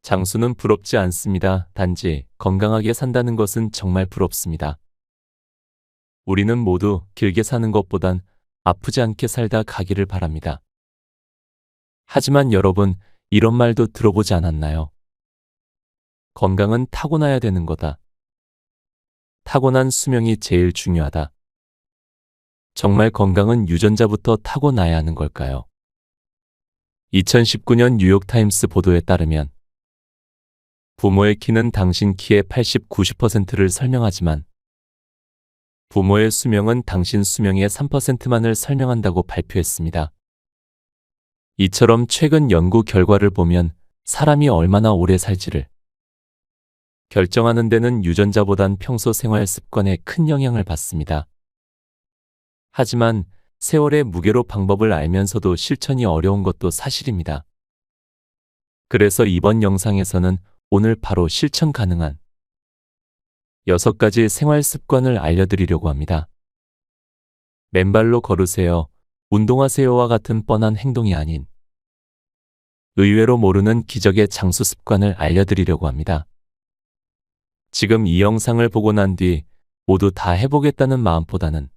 장수는 부럽지 않습니다. 단지 건강하게 산다는 것은 정말 부럽습니다. 우리는 모두 길게 사는 것보단 아프지 않게 살다 가기를 바랍니다. 하지만 여러분, 이런 말도 들어보지 않았나요? 건강은 타고나야 되는 거다. 타고난 수명이 제일 중요하다. 정말 건강은 유전자부터 타고나야 하는 걸까요? 2019년 뉴욕타임스 보도에 따르면 부모의 키는 당신 키의 80, 90%를 설명하지만 부모의 수명은 당신 수명의 3%만을 설명한다고 발표했습니다. 이처럼 최근 연구 결과를 보면 사람이 얼마나 오래 살지를 결정하는 데는 유전자보단 평소 생활 습관에 큰 영향을 받습니다. 하지만 세월의 무게로 방법을 알면서도 실천이 어려운 것도 사실입니다. 그래서 이번 영상에서는 오늘 바로 실천 가능한 6가지 생활 습관을 알려드리려고 합니다. 맨발로 걸으세요, 운동하세요와 같은 뻔한 행동이 아닌 의외로 모르는 기적의 장수 습관을 알려드리려고 합니다. 지금 이 영상을 보고 난 뒤 모두 다 해보겠다는 마음보다는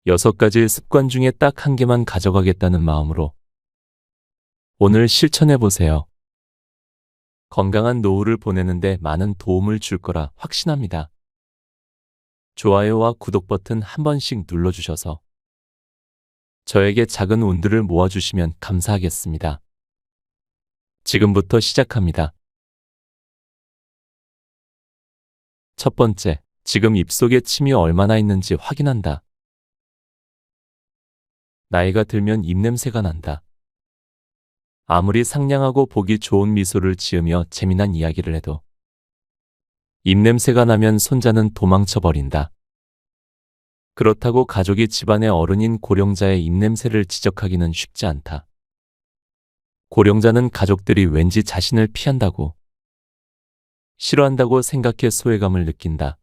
6가지 습관 중에 딱 1개만 가져가겠다는 마음으로 오늘 실천해보세요. 건강한 노후를 보내는데 많은 도움을 줄 거라 확신합니다. 좋아요와 구독 버튼 한 번씩 눌러주셔서 저에게 작은 운들을 모아주시면 감사하겠습니다. 지금부터 시작합니다. 첫 번째, 지금 입속에 침이 얼마나 있는지 확인한다. 나이가 들면 입냄새가 난다. 아무리 상냥하고 보기 좋은 미소를 지으며 재미난 이야기를 해도 입냄새가 나면 손자는 도망쳐 버린다. 그렇다고 가족이 집안의 어른인 고령자의 입냄새를 지적하기는 쉽지 않다. 고령자는 가족들이 왠지 자신을 피한다고, 싫어한다고 생각해 소외감을 느낀다.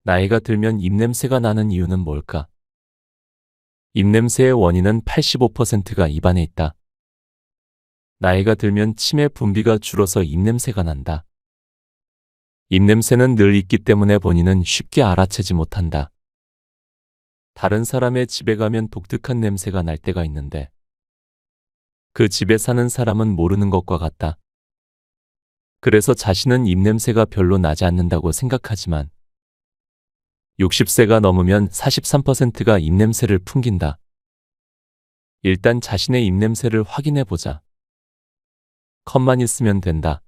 나이가 들면 입냄새가 나는 이유는 뭘까? 입냄새의 원인은 85%가 입안에 있다. 나이가 들면 침의 분비가 줄어서 입냄새가 난다. 입냄새는 늘 있기 때문에 본인은 쉽게 알아채지 못한다. 다른 사람의 집에 가면 독특한 냄새가 날 때가 있는데 그 집에 사는 사람은 모르는 것과 같다. 그래서 자신은 입냄새가 별로 나지 않는다고 생각하지만 60세가 넘으면 43%가 입냄새를 풍긴다. 일단 자신의 입냄새를 확인해보자. 컵만 있으면 된다.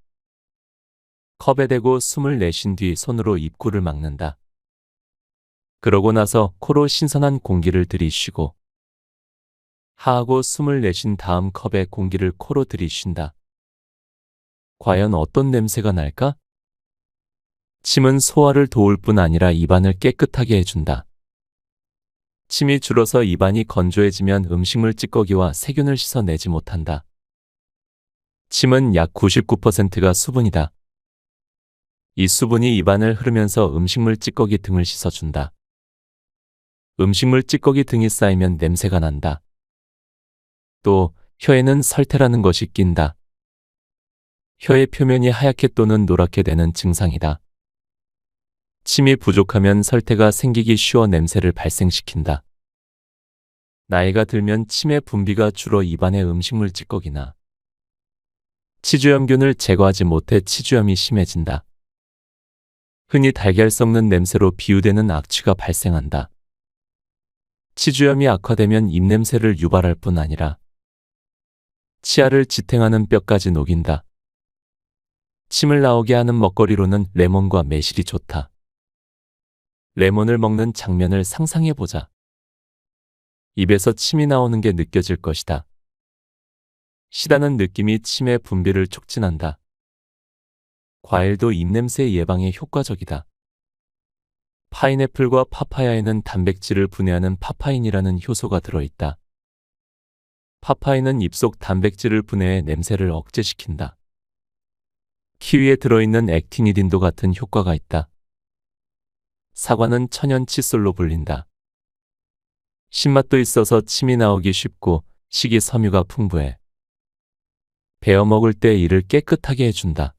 컵에 대고 숨을 내쉰 뒤 손으로 입구를 막는다. 그러고 나서 코로 신선한 공기를 들이쉬고 하하고 숨을 내쉰 다음 컵에 공기를 코로 들이쉰다. 과연 어떤 냄새가 날까? 침은 소화를 도울 뿐 아니라 입안을 깨끗하게 해준다. 침이 줄어서 입안이 건조해지면 음식물 찌꺼기와 세균을 씻어내지 못한다. 침은 약 99%가 수분이다. 이 수분이 입안을 흐르면서 음식물 찌꺼기 등을 씻어준다. 음식물 찌꺼기 등이 쌓이면 냄새가 난다. 또 혀에는 설태라는 것이 낀다. 혀의 표면이 하얗게 또는 노랗게 되는 증상이다. 침이 부족하면 설태가 생기기 쉬워 냄새를 발생시킨다. 나이가 들면 침의 분비가 줄어 입안의 음식물 찌꺼기나 치주염균을 제거하지 못해 치주염이 심해진다. 흔히 달걀 썩는 냄새로 비유되는 악취가 발생한다. 치주염이 악화되면 입냄새를 유발할 뿐 아니라 치아를 지탱하는 뼈까지 녹인다. 침을 나오게 하는 먹거리로는 레몬과 매실이 좋다. 레몬을 먹는 장면을 상상해보자. 입에서 침이 나오는 게 느껴질 것이다. 시다는 느낌이 침의 분비를 촉진한다. 과일도 입냄새 예방에 효과적이다. 파인애플과 파파야에는 단백질을 분해하는 파파인이라는 효소가 들어있다. 파파인은 입속 단백질을 분해해 냄새를 억제시킨다. 키위에 들어있는 액티니딘도 같은 효과가 있다. 사과는 천연 칫솔로 불린다. 신맛도 있어서 침이 나오기 쉽고 식이섬유가 풍부해 베어 먹을 때 이를 깨끗하게 해준다.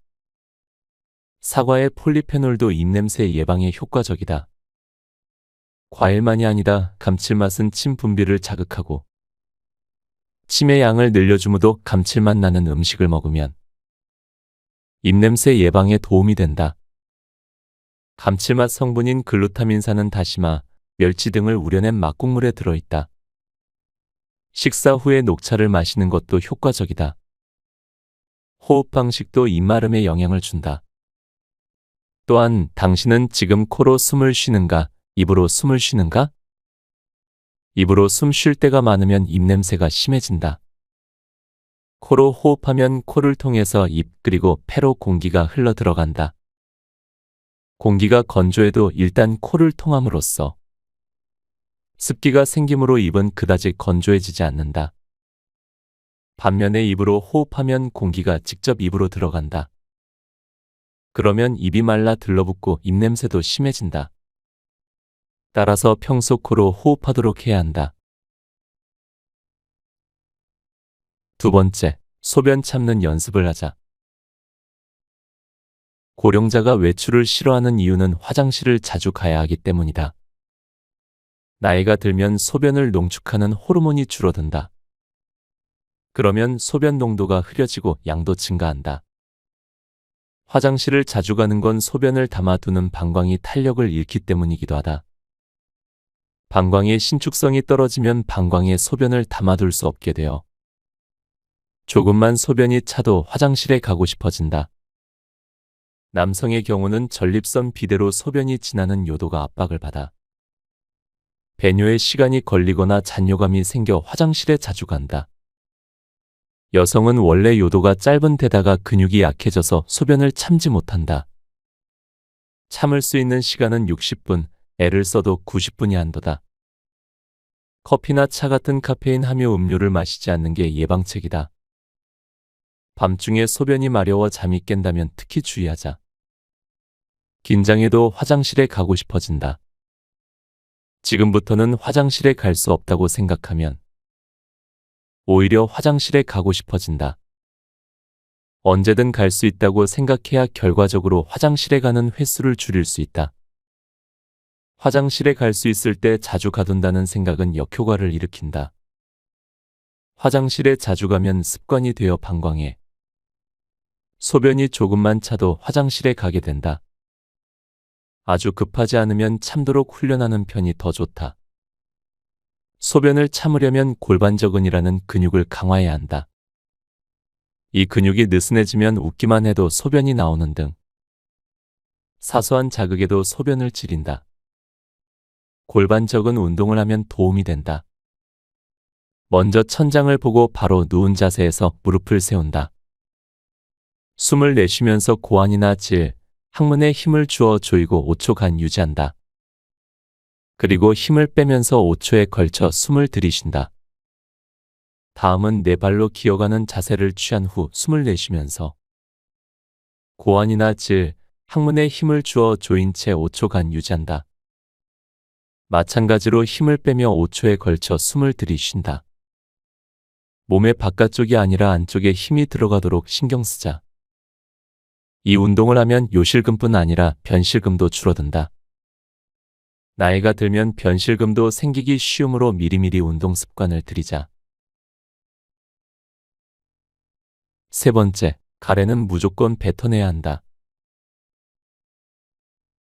사과의 폴리페놀도 입냄새 예방에 효과적이다. 과일만이 아니다. 감칠맛은 침 분비를 자극하고 침의 양을 늘려주므로 감칠맛 나는 음식을 먹으면 입냄새 예방에 도움이 된다. 감칠맛 성분인 글루타민산은 다시마, 멸치 등을 우려낸 막국물에 들어있다. 식사 후에 녹차를 마시는 것도 효과적이다. 호흡 방식도 입마름에 영향을 준다. 또한 당신은 지금 코로 숨을 쉬는가, 입으로 숨을 쉬는가? 입으로 숨 쉴 때가 많으면 입냄새가 심해진다. 코로 호흡하면 코를 통해서 입 그리고 폐로 공기가 흘러 들어간다. 공기가 건조해도 일단 코를 통함으로써 습기가 생기므로 입은 그다지 건조해지지 않는다. 반면에 입으로 호흡하면 공기가 직접 입으로 들어간다. 그러면 입이 말라 들러붙고 입냄새도 심해진다. 따라서 평소 코로 호흡하도록 해야 한다. 두 번째, 소변 참는 연습을 하자. 고령자가 외출을 싫어하는 이유는 화장실을 자주 가야 하기 때문이다. 나이가 들면 소변을 농축하는 호르몬이 줄어든다. 그러면 소변 농도가 흐려지고 양도 증가한다. 화장실을 자주 가는 건 소변을 담아두는 방광이 탄력을 잃기 때문이기도 하다. 방광의 신축성이 떨어지면 방광에 소변을 담아둘 수 없게 되어 조금만 소변이 차도 화장실에 가고 싶어진다. 남성의 경우는 전립선 비대로 소변이 지나는 요도가 압박을 받아 배뇨에 시간이 걸리거나 잔뇨감이 생겨 화장실에 자주 간다. 여성은 원래 요도가 짧은 데다가 근육이 약해져서 소변을 참지 못한다. 참을 수 있는 시간은 60분, 애를 써도 90분이 한도다. 커피나 차 같은 카페인 함유 음료를 마시지 않는 게 예방책이다. 밤중에 소변이 마려워 잠이 깬다면 특히 주의하자. 긴장해도 화장실에 가고 싶어진다. 지금부터는 화장실에 갈 수 없다고 생각하면 오히려 화장실에 가고 싶어진다. 언제든 갈 수 있다고 생각해야 결과적으로 화장실에 가는 횟수를 줄일 수 있다. 화장실에 갈 수 있을 때 자주 가둔다는 생각은 역효과를 일으킨다. 화장실에 자주 가면 습관이 되어 방광해 소변이 조금만 차도 화장실에 가게 된다. 아주 급하지 않으면 참도록 훈련하는 편이 더 좋다. 소변을 참으려면 골반저근이라는 근육을 강화해야 한다. 이 근육이 느슨해지면 웃기만 해도 소변이 나오는 등 사소한 자극에도 소변을 지린다. 골반저근 운동을 하면 도움이 된다. 먼저 천장을 보고 바로 누운 자세에서 무릎을 세운다. 숨을 내쉬면서 고환이나 질, 항문에 힘을 주어 조이고 5초간 유지한다. 그리고 힘을 빼면서 5초에 걸쳐 숨을 들이쉰다. 다음은 네 발로 기어가는 자세를 취한 후 숨을 내쉬면서 고환이나 질, 항문에 힘을 주어 조인 채 5초간 유지한다. 마찬가지로 힘을 빼며 5초에 걸쳐 숨을 들이쉰다. 몸의 바깥쪽이 아니라 안쪽에 힘이 들어가도록 신경 쓰자. 이 운동을 하면 요실금뿐 아니라 변실금도 줄어든다. 나이가 들면 변실금도 생기기 쉬우므로 미리미리 운동 습관을 들이자. 세 번째, 가래는 무조건 뱉어내야 한다.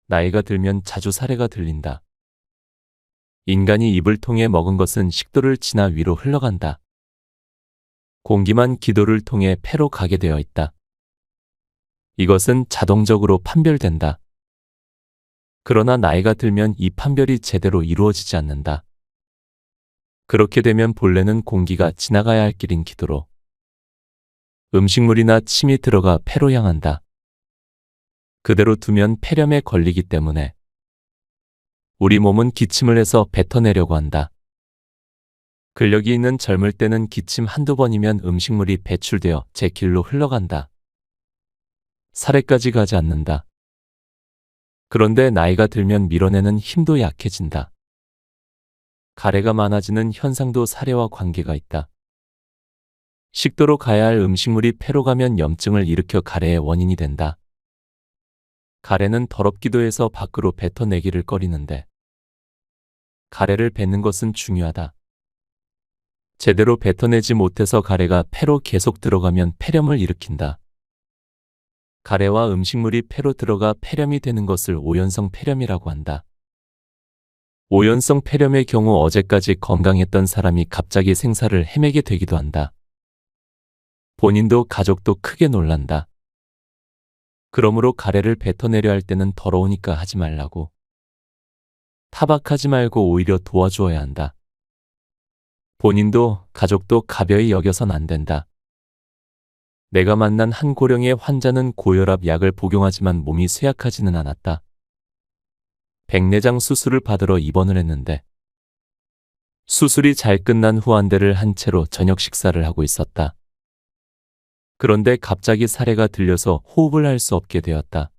나이가 들면 자주 사레가 들린다. 인간이 입을 통해 먹은 것은 식도를 지나 위로 흘러간다. 공기만 기도를 통해 폐로 가게 되어 있다. 이것은 자동적으로 판별된다. 그러나 나이가 들면 이 판별이 제대로 이루어지지 않는다. 그렇게 되면 본래는 공기가 지나가야 할 길인 기도로 음식물이나 침이 들어가 폐로 향한다. 그대로 두면 폐렴에 걸리기 때문에 우리 몸은 기침을 해서 뱉어내려고 한다. 근력이 있는 젊을 때는 기침 한두 번이면 음식물이 배출되어 제 길로 흘러간다. 살에까지 가지 않는다. 그런데 나이가 들면 밀어내는 힘도 약해진다. 가래가 많아지는 현상도 사례와 관계가 있다. 식도로 가야 할 음식물이 폐로 가면 염증을 일으켜 가래의 원인이 된다. 가래는 더럽기도 해서 밖으로 뱉어내기를 꺼리는데 가래를 뱉는 것은 중요하다. 제대로 뱉어내지 못해서 가래가 폐로 계속 들어가면 폐렴을 일으킨다. 가래와 음식물이 폐로 들어가 폐렴이 되는 것을 오연성 폐렴이라고 한다. 오연성 폐렴의 경우 어제까지 건강했던 사람이 갑자기 생사를 헤매게 되기도 한다. 본인도 가족도 크게 놀란다. 그러므로 가래를 뱉어내려 할 때는 더러우니까 하지 말라고. 타박하지 말고 오히려 도와주어야 한다. 본인도 가족도 가벼이 여겨선 안 된다. 내가 만난 한 고령의 환자는 고혈압 약을 복용하지만 몸이 쇠약하지는 않았다. 백내장 수술을 받으러 입원을 했는데 수술이 잘 끝난 후 안대를 한 채로 저녁 식사를 하고 있었다. 그런데 갑자기 사례가 들려서 호흡을 할 수 없게 되었다.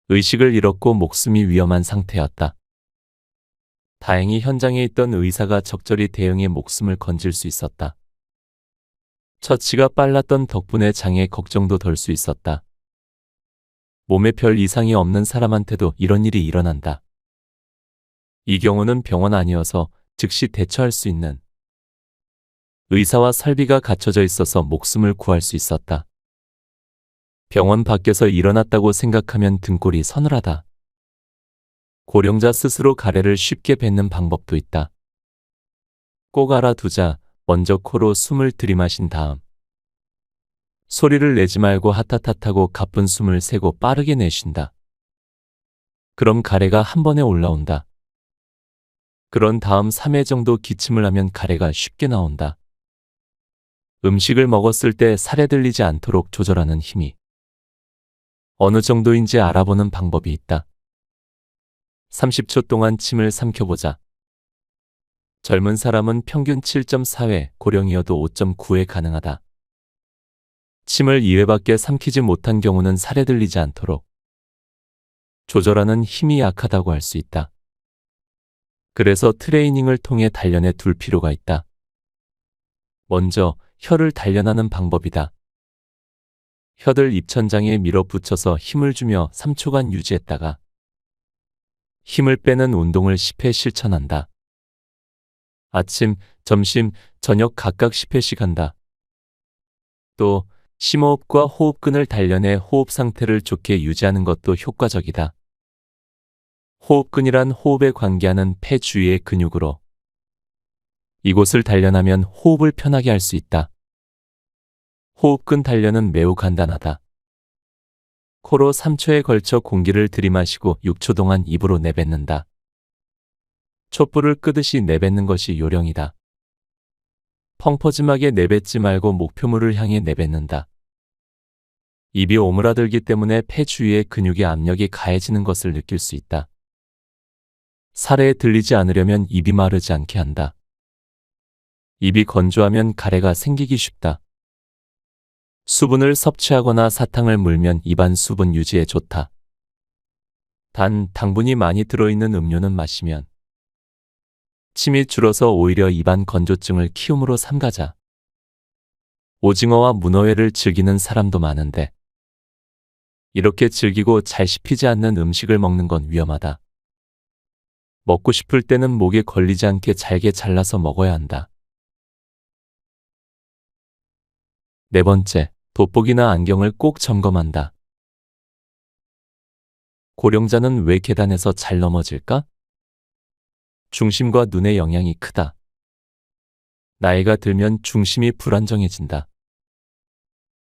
의식을 잃었고 목숨이 위험한 상태였다. 다행히 현장에 있던 의사가 적절히 대응해 목숨을 건질 수 있었다. 처치가 빨랐던 덕분에 장애 걱정도 덜 수 있었다. 몸에 별 이상이 없는 사람한테도 이런 일이 일어난다. 이 경우는 병원 아니어서 즉시 대처할 수 있는 의사와 설비가 갖춰져 있어서 목숨을 구할 수 있었다. 병원 밖에서 일어났다고 생각하면 등골이 서늘하다. 고령자 스스로 가래를 쉽게 뱉는 방법도 있다. 꼭 알아두자. 먼저 코로 숨을 들이마신 다음 소리를 내지 말고 하타타타고 가쁜 숨을 세고 빠르게 내쉰다. 그럼 가래가 한 번에 올라온다. 그런 다음 3회 정도 기침을 하면 가래가 쉽게 나온다. 음식을 먹었을 때 살에 들리지 않도록 조절하는 힘이 어느 정도인지 알아보는 방법이 있다. 30초 동안 침을 삼켜보자. 젊은 사람은 평균 7.4회, 고령이어도 5.9회 가능하다. 침을 2회밖에 삼키지 못한 경우는 살에 들리지 않도록 조절하는 힘이 약하다고 할 수 있다. 그래서 트레이닝을 통해 단련해 둘 필요가 있다. 먼저 혀를 단련하는 방법이다. 혀를 입천장에 밀어붙여서 힘을 주며 3초간 유지했다가 힘을 빼는 운동을 10회 실천한다. 아침, 점심, 저녁 각각 10회씩 한다. 또 심호흡과 호흡근을 단련해 호흡 상태를 좋게 유지하는 것도 효과적이다. 호흡근이란 호흡에 관계하는 폐 주위의 근육으로 이곳을 단련하면 호흡을 편하게 할 수 있다. 호흡근 단련은 매우 간단하다. 코로 3초에 걸쳐 공기를 들이마시고 6초 동안 입으로 내뱉는다. 촛불을 끄듯이 내뱉는 것이 요령이다. 펑퍼짐하게 내뱉지 말고 목표물을 향해 내뱉는다. 입이 오므라들기 때문에 폐 주위의 근육의 압력이 가해지는 것을 느낄 수 있다. 살에 들리지 않으려면 입이 마르지 않게 한다. 입이 건조하면 가래가 생기기 쉽다. 수분을 섭취하거나 사탕을 물면 입안 수분 유지에 좋다. 단, 당분이 많이 들어있는 음료는 마시면 침이 줄어서 오히려 입안 건조증을 키움으로 삼가자. 오징어와 문어회를 즐기는 사람도 많은데 이렇게 즐기고 잘 씹히지 않는 음식을 먹는 건 위험하다. 먹고 싶을 때는 목에 걸리지 않게 잘게 잘라서 먹어야 한다. 네 번째, 돋보기나 안경을 꼭 점검한다. 고령자는 왜 계단에서 잘 넘어질까? 중심과 눈의 영향이 크다. 나이가 들면 중심이 불안정해진다.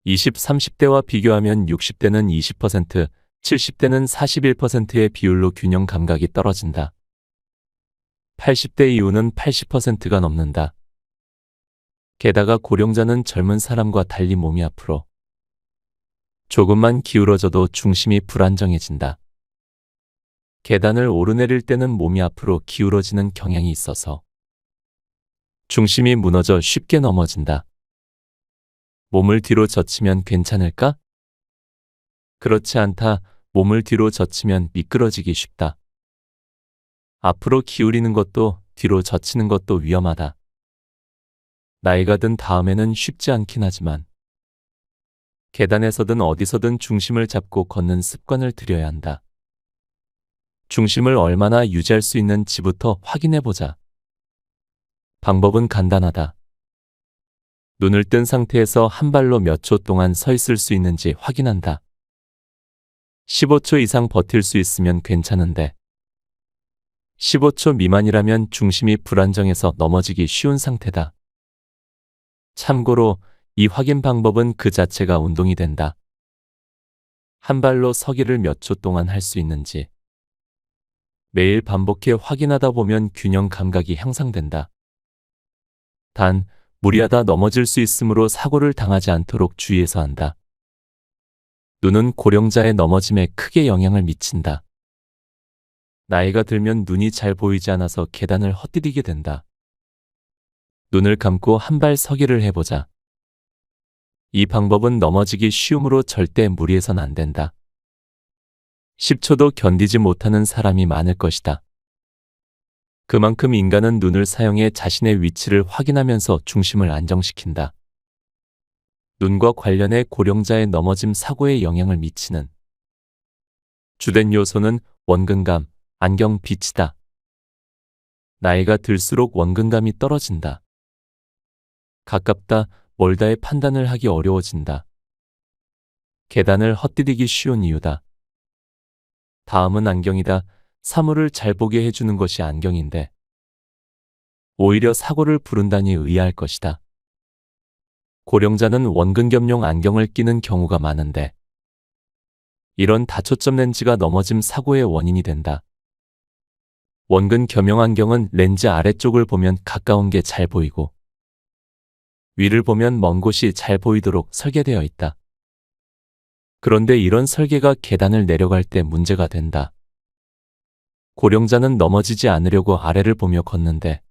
20, 30대와 비교하면 60대는 20%, 70대는 41%의 비율로 균형 감각이 떨어진다. 80대 이후는 80%가 넘는다. 게다가 고령자는 젊은 사람과 달리 몸이 앞으로 조금만 기울어져도 중심이 불안정해진다. 계단을 오르내릴 때는 몸이 앞으로 기울어지는 경향이 있어서 중심이 무너져 쉽게 넘어진다. 몸을 뒤로 젖히면 괜찮을까? 그렇지 않다. 몸을 뒤로 젖히면 미끄러지기 쉽다. 앞으로 기울이는 것도 뒤로 젖히는 것도 위험하다. 나이가 든 다음에는 쉽지 않긴 하지만 계단에서든 어디서든 중심을 잡고 걷는 습관을 들여야 한다. 중심을 얼마나 유지할 수 있는지부터 확인해 보자. 방법은 간단하다. 눈을 뜬 상태에서 한 발로 몇 초 동안 서 있을 수 있는지 확인한다. 15초 이상 버틸 수 있으면 괜찮은데 15초 미만이라면 중심이 불안정해서 넘어지기 쉬운 상태다. 참고로 이 확인 방법은 그 자체가 운동이 된다. 한 발로 서기를 몇 초 동안 할 수 있는지 매일 반복해 확인하다 보면 균형 감각이 향상된다. 단, 무리하다 넘어질 수 있으므로 사고를 당하지 않도록 주의해서 한다. 눈은 고령자의 넘어짐에 크게 영향을 미친다. 나이가 들면 눈이 잘 보이지 않아서 계단을 헛디디게 된다. 눈을 감고 한 발 서기를 해보자. 이 방법은 넘어지기 쉬우므로 절대 무리해선 안 된다. 10초도 견디지 못하는 사람이 많을 것이다. 그만큼 인간은 눈을 사용해 자신의 위치를 확인하면서 중심을 안정시킨다. 눈과 관련해 고령자의 넘어짐 사고에 영향을 미치는 주된 요소는 원근감, 안경 빛이다. 나이가 들수록 원근감이 떨어진다. 가깝다, 멀다의 판단을 하기 어려워진다. 계단을 헛디디기 쉬운 이유다. 다음은 안경이다. 사물을 잘 보게 해주는 것이 안경인데 오히려 사고를 부른다니 의아할 것이다. 고령자는 원근겸용 안경을 끼는 경우가 많은데 이런 다초점 렌즈가 넘어짐 사고의 원인이 된다. 원근 겸용 안경은 렌즈 아래쪽을 보면 가까운 게 잘 보이고 위를 보면 먼 곳이 잘 보이도록 설계되어 있다. 그런데 이런 설계가 계단을 내려갈 때 문제가 된다. 고령자는 넘어지지 않으려고 아래를 보며 걷는데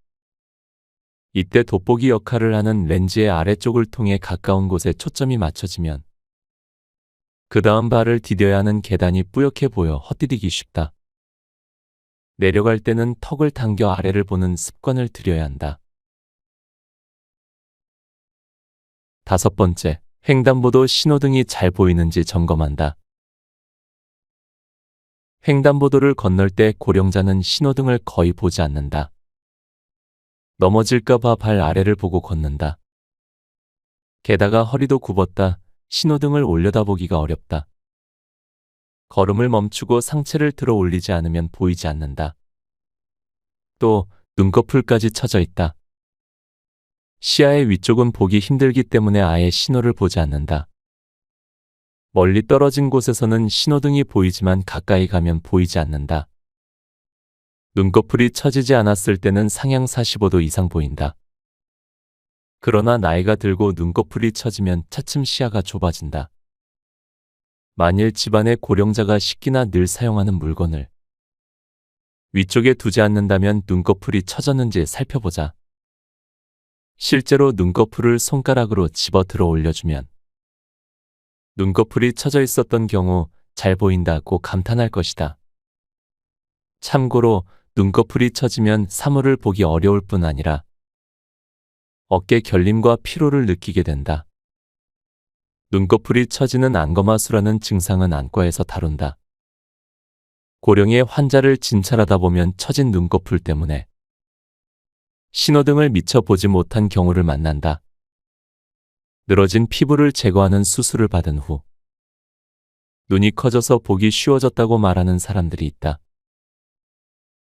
이때 돋보기 역할을 하는 렌즈의 아래쪽을 통해 가까운 곳에 초점이 맞춰지면 그 다음 발을 디뎌야 하는 계단이 뿌옇게 보여 헛디디기 쉽다. 내려갈 때는 턱을 당겨 아래를 보는 습관을 들여야 한다. 5번째, 횡단보도 신호등이 잘 보이는지 점검한다. 횡단보도를 건널 때 고령자는 신호등을 거의 보지 않는다. 넘어질까봐 발 아래를 보고 걷는다. 게다가 허리도 굽었다. 신호등을 올려다보기가 어렵다. 걸음을 멈추고 상체를 들어 올리지 않으면 보이지 않는다. 또 눈꺼풀까지 처져 있다. 시야의 위쪽은 보기 힘들기 때문에 아예 신호를 보지 않는다. 멀리 떨어진 곳에서는 신호등이 보이지만 가까이 가면 보이지 않는다. 눈꺼풀이 처지지 않았을 때는 상향 45도 이상 보인다. 그러나 나이가 들고 눈꺼풀이 처지면 차츰 시야가 좁아진다. 만일 집안에 고령자가 식기나 늘 사용하는 물건을 위쪽에 두지 않는다면 눈꺼풀이 처졌는지 살펴보자. 실제로 눈꺼풀을 손가락으로 집어 들어 올려주면 눈꺼풀이 처져 있었던 경우 잘 보인다고 감탄할 것이다. 참고로 눈꺼풀이 처지면 사물을 보기 어려울 뿐 아니라 어깨 결림과 피로를 느끼게 된다. 눈꺼풀이 처지는 안검하수라는 증상은 안과에서 다룬다. 고령의 환자를 진찰하다 보면 처진 눈꺼풀 때문에 신호등을 미처 보지 못한 경우를 만난다. 늘어진 피부를 제거하는 수술을 받은 후 눈이 커져서 보기 쉬워졌다고 말하는 사람들이 있다.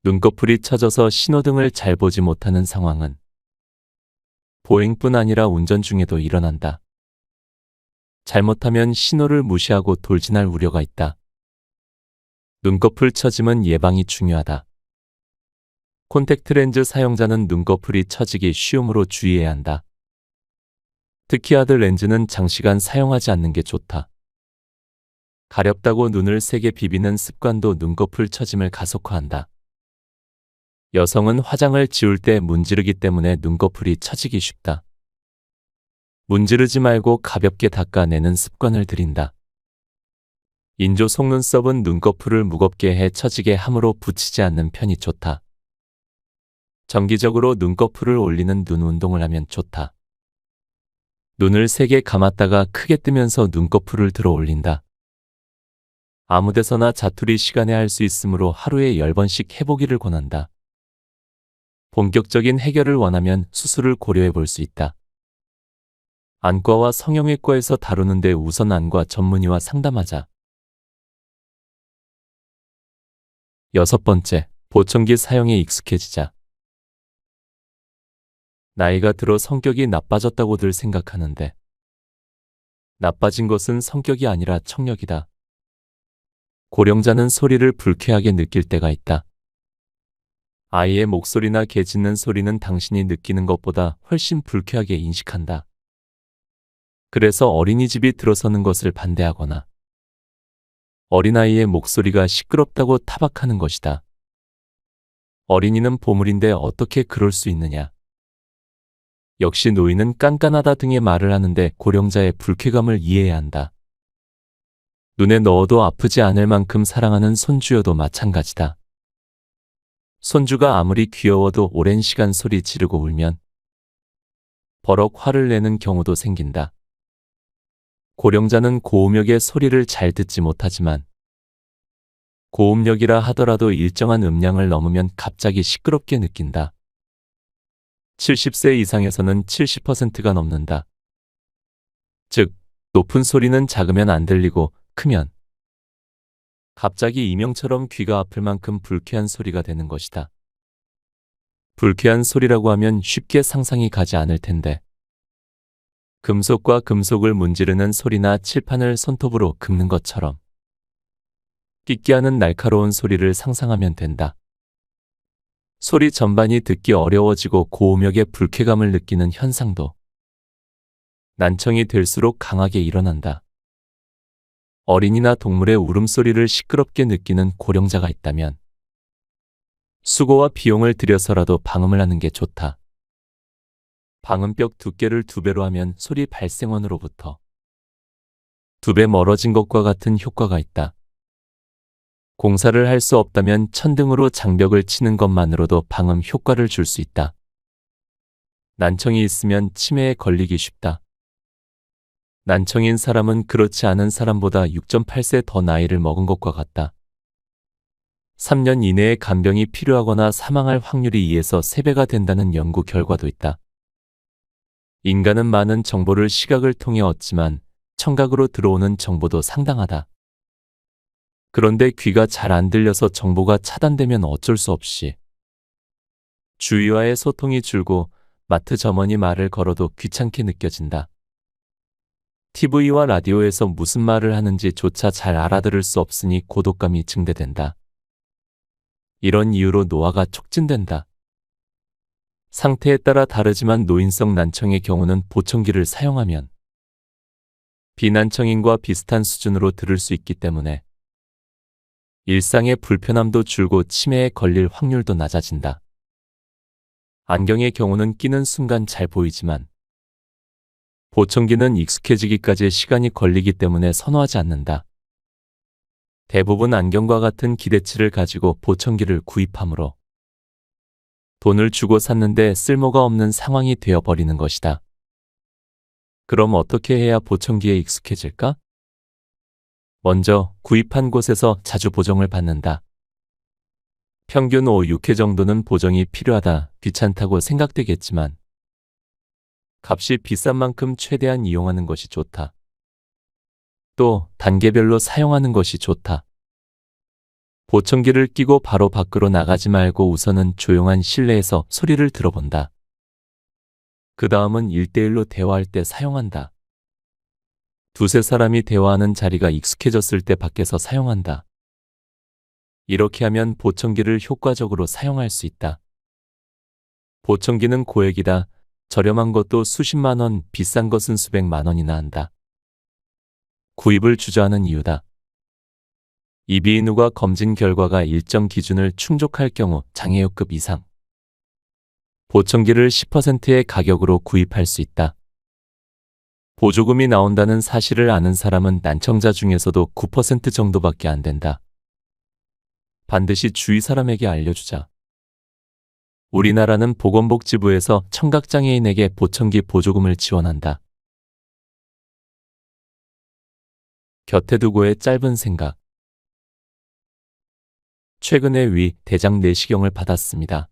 눈꺼풀이 처져서 신호등을 잘 보지 못하는 상황은 보행뿐 아니라 운전 중에도 일어난다. 잘못하면 신호를 무시하고 돌진할 우려가 있다. 눈꺼풀 처짐은 예방이 중요하다. 콘택트 렌즈 사용자는 눈꺼풀이 처지기 쉬우므로 주의해야 한다. 특히 하드 렌즈는 장시간 사용하지 않는 게 좋다. 가렵다고 눈을 세게 비비는 습관도 눈꺼풀 처짐을 가속화한다. 여성은 화장을 지울 때 문지르기 때문에 눈꺼풀이 처지기 쉽다. 문지르지 말고 가볍게 닦아내는 습관을 들인다. 인조 속눈썹은 눈꺼풀을 무겁게 해 처지게 함으로 붙이지 않는 편이 좋다. 정기적으로 눈꺼풀을 올리는 눈 운동을 하면 좋다. 눈을 세게 감았다가 크게 뜨면서 눈꺼풀을 들어 올린다. 아무데서나 자투리 시간에 할 수 있으므로 하루에 10번씩 해보기를 권한다. 본격적인 해결을 원하면 수술을 고려해 볼 수 있다. 안과와 성형외과에서 다루는데 우선 안과 전문의와 상담하자. 6번째, 보청기 사용에 익숙해지자. 나이가 들어 성격이 나빠졌다고들 생각하는데 나빠진 것은 성격이 아니라 청력이다. 고령자는 소리를 불쾌하게 느낄 때가 있다. 아이의 목소리나 개 짖는 소리는 당신이 느끼는 것보다 훨씬 불쾌하게 인식한다. 그래서 어린이집이 들어서는 것을 반대하거나 어린아이의 목소리가 시끄럽다고 타박하는 것이다. 어린이는 보물인데 어떻게 그럴 수 있느냐. 역시 노인은 깐깐하다 등의 말을 하는데 고령자의 불쾌감을 이해해야 한다. 눈에 넣어도 아프지 않을 만큼 사랑하는 손주여도 마찬가지다. 손주가 아무리 귀여워도 오랜 시간 소리 지르고 울면 버럭 화를 내는 경우도 생긴다. 고령자는 고음역의 소리를 잘 듣지 못하지만 고음역이라 하더라도 일정한 음량을 넘으면 갑자기 시끄럽게 느낀다. 70세 이상에서는 70%가 넘는다. 즉, 높은 소리는 작으면 안 들리고 크면 갑자기 이명처럼 귀가 아플 만큼 불쾌한 소리가 되는 것이다. 불쾌한 소리라고 하면 쉽게 상상이 가지 않을 텐데 금속과 금속을 문지르는 소리나 칠판을 손톱으로 긁는 것처럼 삐끼하는 날카로운 소리를 상상하면 된다. 소리 전반이 듣기 어려워지고 고음역의 불쾌감을 느끼는 현상도 난청이 될수록 강하게 일어난다. 어린이나 동물의 울음소리를 시끄럽게 느끼는 고령자가 있다면 수고와 비용을 들여서라도 방음을 하는 게 좋다. 방음벽 두께를 2배로 하면 소리 발생원으로부터 2배 멀어진 것과 같은 효과가 있다. 공사를 할 수 없다면 천등으로 장벽을 치는 것만으로도 방음 효과를 줄 수 있다. 난청이 있으면 치매에 걸리기 쉽다. 난청인 사람은 그렇지 않은 사람보다 6.8세 더 나이를 먹은 것과 같다. 3년 이내에 간병이 필요하거나 사망할 확률이 2에서 3배가 된다는 연구 결과도 있다. 인간은 많은 정보를 시각을 통해 얻지만 청각으로 들어오는 정보도 상당하다. 그런데 귀가 잘 안 들려서 정보가 차단되면 어쩔 수 없이 주위와의 소통이 줄고 마트 점원이 말을 걸어도 귀찮게 느껴진다. TV와 라디오에서 무슨 말을 하는지조차 잘 알아들을 수 없으니 고독감이 증대된다. 이런 이유로 노화가 촉진된다. 상태에 따라 다르지만 노인성 난청의 경우는 보청기를 사용하면 비난청인과 비슷한 수준으로 들을 수 있기 때문에 일상의 불편함도 줄고 치매에 걸릴 확률도 낮아진다. 안경의 경우는 끼는 순간 잘 보이지만 보청기는 익숙해지기까지 시간이 걸리기 때문에 선호하지 않는다. 대부분 안경과 같은 기대치를 가지고 보청기를 구입하므로 돈을 주고 샀는데 쓸모가 없는 상황이 되어버리는 것이다. 그럼 어떻게 해야 보청기에 익숙해질까? 먼저 구입한 곳에서 자주 보정을 받는다. 평균 5, 6회 정도는 보정이 필요하다, 귀찮다고 생각되겠지만 값이 비싼 만큼 최대한 이용하는 것이 좋다. 또 단계별로 사용하는 것이 좋다. 보청기를 끼고 바로 밖으로 나가지 말고 우선은 조용한 실내에서 소리를 들어본다. 그 다음은 1대1로 대화할 때 사용한다. 두세 사람이 대화하는 자리가 익숙해졌을 때 밖에서 사용한다. 이렇게 하면 보청기를 효과적으로 사용할 수 있다. 보청기는 고액이다. 저렴한 것도 수십만 원, 비싼 것은 수백만 원이나 한다. 구입을 주저하는 이유다. 이비인후과 검진 결과가 일정 기준을 충족할 경우 장애요급 이상 보청기를 10%의 가격으로 구입할 수 있다. 보조금이 나온다는 사실을 아는 사람은 난청자 중에서도 9% 정도밖에 안 된다. 반드시 주위 사람에게 알려주자. 우리나라는 보건복지부에서 청각장애인에게 보청기 보조금을 지원한다. 곁에 두고의 짧은 생각. 최근에 위 대장 내시경을 받았습니다.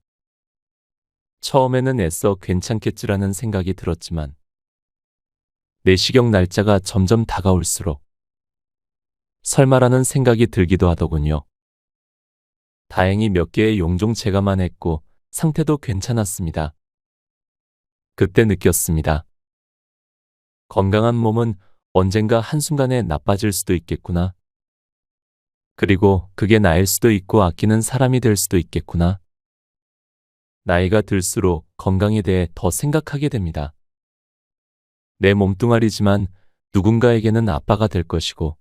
처음에는 애써 괜찮겠지라는 생각이 들었지만 내시경 날짜가 점점 다가올수록 설마라는 생각이 들기도 하더군요. 다행히 몇 개의 용종 제거만 했고 상태도 괜찮았습니다. 그때 느꼈습니다. 건강한 몸은 언젠가 한순간에 나빠질 수도 있겠구나. 그리고 그게 나일 수도 있고 아끼는 사람이 될 수도 있겠구나. 나이가 들수록 건강에 대해 더 생각하게 됩니다. 내 몸뚱아리지만 누군가에게는 아빠가 될 것이고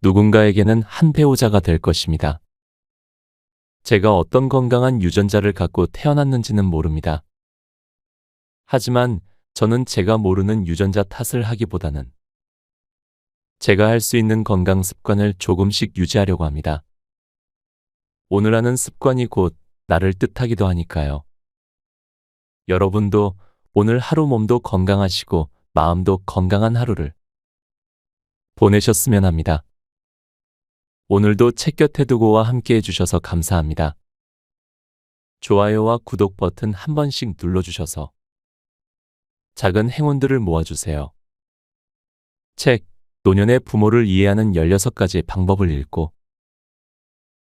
누군가에게는 한 배우자가 될 것입니다. 제가 어떤 건강한 유전자를 갖고 태어났는지는 모릅니다. 하지만 저는 제가 모르는 유전자 탓을 하기보다는 제가 할 수 있는 건강 습관을 조금씩 유지하려고 합니다. 오늘 하는 습관이 곧 나를 뜻하기도 하니까요. 여러분도 오늘 하루 몸도 건강하시고 마음도 건강한 하루를 보내셨으면 합니다. 오늘도 책 곁에 두고와 함께 해주셔서 감사합니다. 좋아요와 구독 버튼 한 번씩 눌러주셔서 작은 행운들을 모아주세요. 책, 노년의 부모를 이해하는 16가지 방법을 읽고